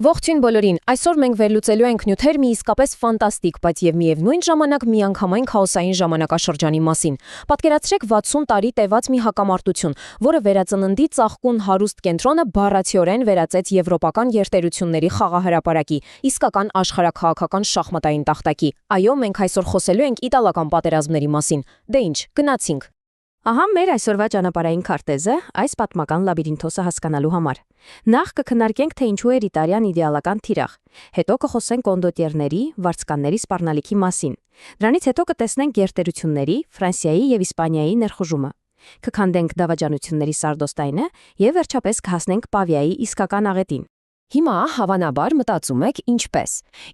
Ողջույն բոլորին, այսօր մենք վերլուծելու ենք նյութեր մի իսկապես ֆանտաստիկ, բայց եւ միևնույն ժամանակ միանգամայն քաոսային ժամանակաշրջանի մասին։ Պատկերացրեք 60 տարի տևած մի հակամարտություն, որը վերածննդի ծաղկուն հարուստ կենտրոնը բառացիորեն վերածեց եվրոպական երթերությունների խաղահրապարակի, իսկական աշխարհաքաղաքական շախմատային տախտակի։ Այո, մենք այսօր խոսելու ենք իտալական պատերազմների մասին։ Դե ինչ, գնացինք։ Ահա մեր այսօրվա ճանապարհային քարտեզը այս պատմական լաբիրինթոսը հասկանալու համար։ Նախ կքննարկենք, թե ինչու էր Իտալիան իդեալական թիրախ։ Հետո կխոսենք կոնդոտիերների, վարձկանների սպառնալիքի մասին։ Դրանից հետո կտեսնենք գերտերությունների, Ֆրանսիայի եւ Իսպանիայի ներխուժումը։ Կքանդենք դավաճանությունների սարդոստայնը եւ վերջապես կհասնենք Պավիայի իսկական աղետին։ Հիմա հավանաբար մտածում եք ինչպես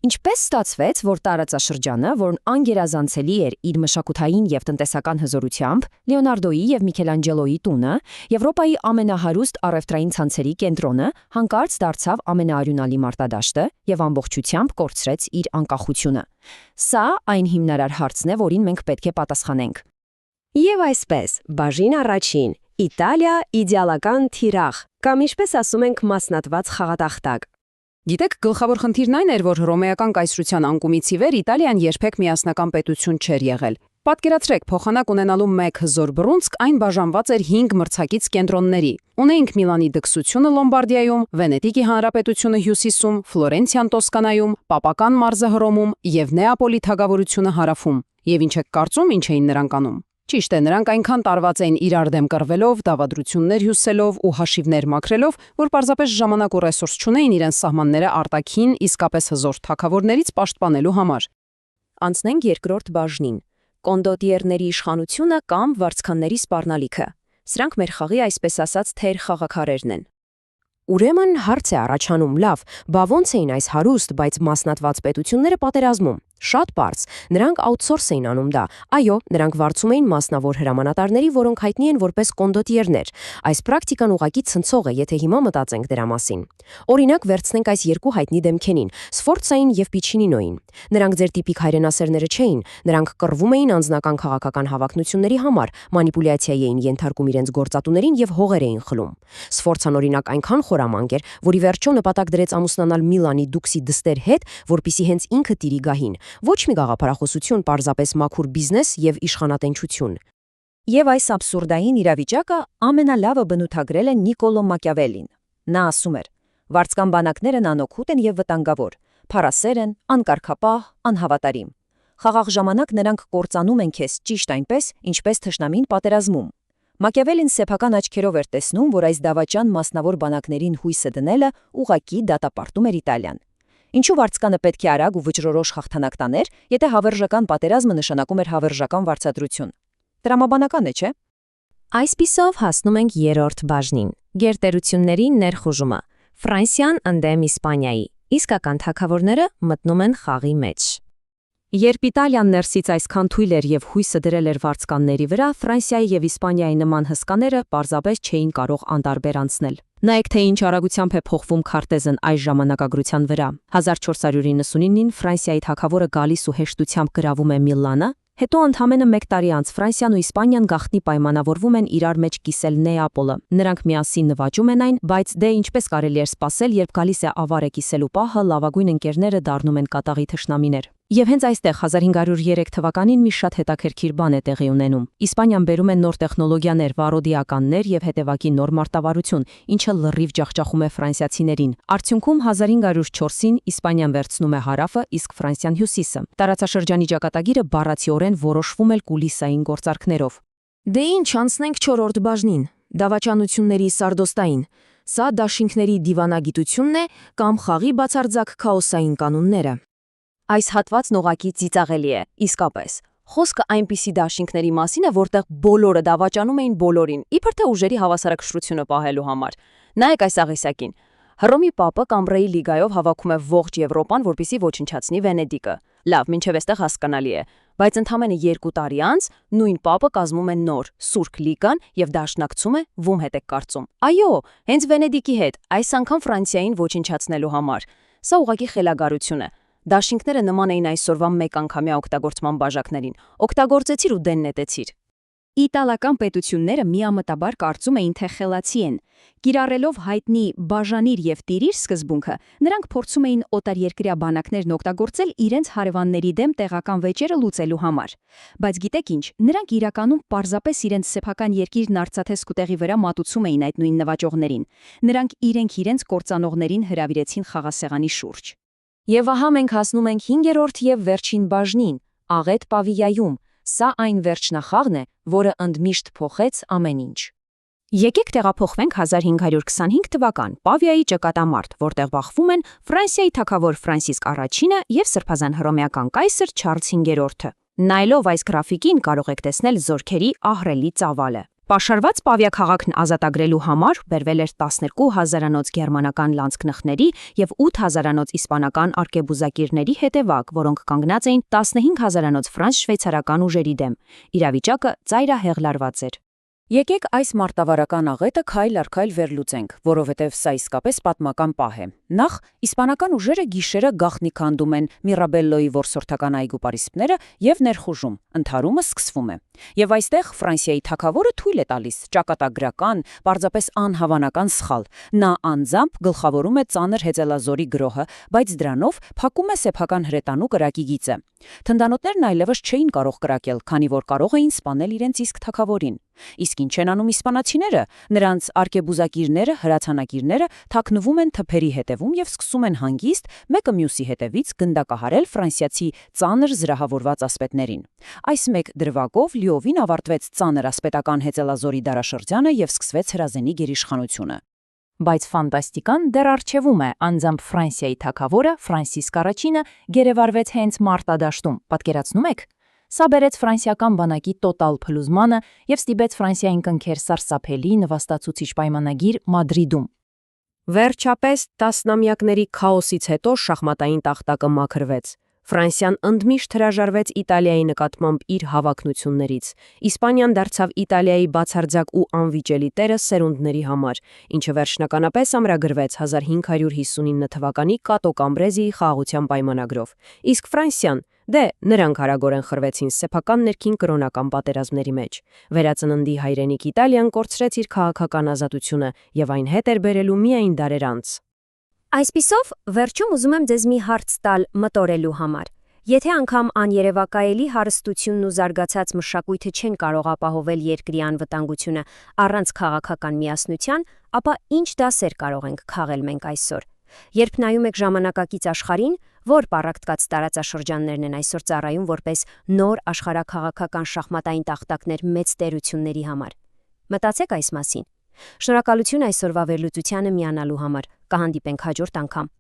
ստացվեց, որ տարածաշրջանը, որն անգերազանցելի էր իր մշակութային եւ տնտեսական հզորությամբ, Լեոնարդոյի եւ Միքելանջելոյի տունը, Եվրոպայի ամենահարուստ առևտրային ցանցերի կենտրոնը, հանկարծ դարձավ ամենաարյունալի մարտադաշտը եւ ամբողջությամբ կորցրեց իր անկախությունը։ Սա այն հիմնարար հարցն է, որին մենք պետք է պատասխանենք։ Եվ այսպես, բաժին առաջին, Իտալիա իդեալական թիրախ, կամ ինչպես ասում ենք մասնատված խաղատախտակ։ Գիտեք, գլխավոր խնդիրն այն էր, որ հռոմեական կայսրության անկումից ի վեր Իտալիան երբեք միասնական պետություն չէր եղել։ Պատկերացրեք, փոխանակ ունենալու մեկ հզոր բռունցք այն բաժանված էր 5 մրցակից կենտրոնների։ Ունեինք Միլանի դքսությունը Լոմբարդիայում, Վենետիկի հանրապետությունը հյուսիսում, Ֆլորենցիան Տոսկանայում, Պապական մարզը Հռոմում եւ Նեապոլի թագավորությունը հարավում։ Եվ ինչ եք կարծում, ինչ էին նրանք անում։ Ճիշտ է, նրանք այնքան տարված էին իրար դեմ կռվելով, դավադրություններ հյուսելով ու հաշիվներ մաքրելով, որ պարզապես ժամանակ ու ռեսուրս չունեին իրենց սահմանները արտաքին իսկապես հզոր թագավորներից պաշտպանելու համար։ Անցնենք երկրորդ բաժնին՝ կոնդոտիերների իշխանությունը կամ վարձկանների սպառնալիքը։ Սրանք մեր խաղի այսպես ասած թեր խաղաքարերն են։ Ուրեմն հարց է առաջանում, լավ, բա ոնց էին այս հարուստ, բայց մասնատված պետությունները պատերազմում։ Շատ պարզ, նրանք աութսորս էին անում դա։ Այո, նրանք վարձում էին մասնավոր հրամանատարների, որոնք հայտնի են որպես կոնդոտիերներ։ Այս պրակտիկան ուղղակի ցնցող է, եթե հիմա մտածենք դրա մասին։ Օրինակ, վերցնենք այս երկու հայտնի դեմքերին՝ Սֆորցային եւ Պիչինինոյին։ Նրանք ձեր տիպիկ հայրենասերները չէին, նրանք կռվում էին անձնական քաղաքական հավակնությունների համար, մանիպուլյացիայի էին ենթարկում իրենց գործատուներին եւ հողեր էին խլում։ Սֆորցան օրինակ այնքան խորամանկ էր, որ ի վերջո նպատակ դրեց ամուսնանալ Միլանի դուքսի դստեր հետ, որպիսի հենց ինքը տիրի գահին։ Ոչ մի գաղափարախոսություն, պարզապես մաքուր բիզնես եւ իշխանատենչություն։ Եվ այս աբսուրդային իրավիճակը ամենալավը բնութագրել է Նիկոլո Մակիավելին։ Նա ասում էր. «Վարձկան բանակներն անօգուտ են եւ վտանգավոր, փառասեր են, անկարգապահ, անհավատարիմ։ Խաղաղ ժամանակ նրանք կործանում են քեզ ճիշտ այնպես, ինչպես թշնամին պատերազմում»։ Մակիավելին սեփական աչքերով էր տեսնում, որ այս դավաճան մասնավոր բանակներին հույսը դնելը ուղղակի դատապարտում էր Իտալիան։ Ինչու վարձկանը պետք է արագ ու վճռորոշ հաղթանակ տաներ, եթե հավերժական պատերազմը նշանակում էր հավերժական վարձատրություն։ Տրամաբանական է, չէ՞։ Այսպիսով հասնում ենք երրորդ բաժնին՝ գերտերությունների ներխուժումը։ Ֆրանսիան ընդդեմ Իսպանիայի։ Իսկական թագավորները մտնում են խաղի մեջ։ Երբ Իտալիան ներսից այսքան թույլ էր եւ հույսը դրել էր վարձկանների վրա, Ֆրանսիայի եւ Իսպանիայի նման հսկաները պարզապես չէին կարող անտարբեր անցնել։ Նայեք, թե ինչ արագությամբ է փոխվում քարտեզն այս ժամանակագրության վրա։ 1499-ին Ֆրանսիայի թագավորը գալիս ու հեշտությամբ գրավում է Միլանը, հետո ընդամենը 1 տարի անց Ֆրանսիան ու Իսպանիան գաղտնի պայմանավորվում են իրար մեջ կիսել Նեապոլը։ Նրանք միասին նվաճում են այն, բայց դե ինչպես կարելի էր սպասել, երբ գալիս է ավարը կիսելու պահը, լավագույն ընկերները դառնում են կատաղի թշնամիներ։ Եվ հենց այստեղ 1503 թվականին մի շատ հետաքրքիր բան է տեղի ունենում։ Իսպանիան բերում է նոր տեխնոլոգիաներ, վառոդիականներ եւ հետևակի նոր մարտավարություն, ինչը լրիվ ջախջախում է ֆրանսիացիներին։ Արդյունքում 1504-ին Իսպանիան վերցնում է հարավը, իսկ Ֆրանսիան հյուսիսը։ Տարածաշրջանի ճակատագիրը բառացիորեն որոշվում է կուլիսային գործարքներով։ Դե ինչ, անցնենք 4-րդ բաժնին՝ դավաճանությունների սարդոստային։ Սա դաշինքների դիվանագիտությունն է կամ խաղի բացարձակ քաոսային կանոնները։ Այս հատվածն ուղղակի ծիծաղելի է, իսկապես։ Խոսքը այնպիսի դաշինքների մասին է, որտեղ բոլորը դավաճանում էին բոլորին, իբր թե ուժերի հավասարակշռությունը պահելու համար։ Նայեք այս աղիսակին։ Հռոմի Պապը Կամբրեի լիգայով հավաքում է ողջ Եվրոպան, որպեսզի ոչնչացնի Վենետիկը։ Լավ, մինչև այստեղ հասկանալի է, բայց ընդամենը 2 տարի անց նույն Պապը կազմում է նոր Սուրբ լիգան եւ դաշնակցում է, ում հետ եք կարծում։ Այո, հենց Վենետիկի հետ, այս անգամ Ֆրանսիային ոչնչացնելու համար։ Սա ուղղակի խելագարություն է։ Դաշինքները նման էին այսօրվա մեկ անգամյա օգտագործման բաժակներին։ Օգտագործեցիր ու դեն նետեցիր։ Իտալական պետությունները միամտաբար կարծում էին, թե խելացի են։ Կիրառելով հայտնի բաժանիր եւ տիրիր սկզբունքը, նրանք փորձում էին օտարերկրյա բանակներն օգտագործել իրենց հարևանների դեմ տեղական վեճերը լուծելու համար։ Բայց գիտեք ինչ, նրանք իրականում պարզապես իրենց սեփական երկիրն արծաթե սկուտեղի վրա մատուցում էին այդ նույն նվաճողներին։ Նրանք իրենց կործանողներին հրավիրեցին խաղասեղանի շուրջ։ Եվ ահա մենք հասնում ենք 5-րդ եւ վերջին բաժնին՝ Աղետ Պավիայում։ Սա այն վերջնախաղն է, որը ընդմիշտ փոխեց ամեն ինչ։ Եկեք տեղափոխվենք 1525 թվական Պավիայի ճակատամարտ, որտեղ բախվում են Ֆրանսիայի թագավոր Ֆրանսիսկ I-ը եւ սրբազան հռոմեական կայսր Չարլզ 5-րդը։ Նայելով այս գրաֆիկին կարող եք տեսնել զորքերի ահռելի ծավալը։ Պաշարված Պավիա քաղաքն ազատագրելու համար բերվել էր 12,000-անոց գերմանական լանցքնխների եւ 8,000-անոց իսպանական արկեբուզակիրների հետևակ, որոնք կանգնած էին 15,000-անոց ֆրանս-շվեյցարական ուժերի դեմ։ Իրավիճակը ծայրահեղլարված էր։ Եկեք այս մարտավարական աղետը քայլ առ քայլ վերլուծենք, որովհետև սա իսկապես պատմական պահ է։ Նախ, իսպանական ուժերը գիշերը գաղտնի քանդում են Միրաբելլոյի որսորդական այգու պարիսպները եւ ներխուժում, ընդհարումը սկսվում է։ Եվ այստեղ Ֆրանսիայի թագավորը թույլ է տալիս ճակատագրական, պարզապես անհավանական սխալ։ Նա անձամբ գլխավորում է ծանր հեծելազորի գրոհը, բայց դրանով փակում է սեփական հրետանու կրակի գիծը։ Թնդանոթներն այլևս չէին կարող կրակել, քանի որ կարող էին սպանել իրենց իսկ թագավորին։ Իսկ ինչ են անում իսպանացիները, նրանց արկեբուզակիրները, հրացանակիրները թաքնվում են թփերի հետևում եւ սկսում են հանգիստ մեկը մյուսի հետևից գնդակահարել ֆրանսիացի ծանր զրահավորված ասպետներին։ Այս մեկ դրվագով լիովին ավարտվեց ծանր ասպետական հեծելազորի դարաշրջանը եւ սկսվեց հրազենի գերիշխանությունը։ Բայց ֆանտաստիկան դեռ առջևում է, անձամբ Ֆրանսիայի թագավորը Ֆրանսիսկ I-ը գերեվարվեց հենց մարտադաշտում, պատկերացնում եք։ Սա բերեց ֆրանսիական բանակի տոտալ փլուզմանը եւ ստիպեց Ֆրանսիային կնքեր սարսափելի նվաստացուցիչ պայմանագիր Մադրիդում։ Վերջապես, տասնամյակների քաոսից հետո շախմատային տախտակը մաքրվեց։ Ֆրանսիան ընդմիշտ հրաժարվեց Իտալիայի նկատմամբ իր հավակնություններից։ Իսպանիան դարձավ Իտալիայի բացարձակ ու անվիճելի տերը սերունդների համար, ինչը վերջնականապես ամրագրվեց 1559 թվականի Կատո Կամբրեզիի խաղաղության պայմանագրով։ Իսկ Ֆրանսիան, նրանք արագորեն խրվեցին սեփական ներքին կրոնական պատերազմների մեջ։ Վերածննդի հայրենիք Իտալիան կորցրեց իր քաղաքական ազատությունը եւ այն հետ էր բերելու միայն դարեր անց։ Այսպիսով, վերջում ուզում եմ ձեզ մի հարց տալ մտորելու համար։ Եթե անգամ աներևակայելի հարստությունն ու զարգացած մշակույթը չեն կարող ապահովել երկրի անվտանգությունը առանց քաղաքական միասնության, ապա ինչ դասեր կարող ենք քաղել մենք այսօր։ Երբ նայում եք ժամանակակից աշխարհին, որ պառակտկած տարածաշրջաններն են այսօր ծառայում որպես նոր աշխարհաքաղաքական շախմատային տախտակներ մեծ տերությունների համար։ Մտածեք այս մասին։ Շնորհակալություն այսօրվա վերլուծությանը միանալու համար։ Կհանդիպենք հաջորդ անգամ։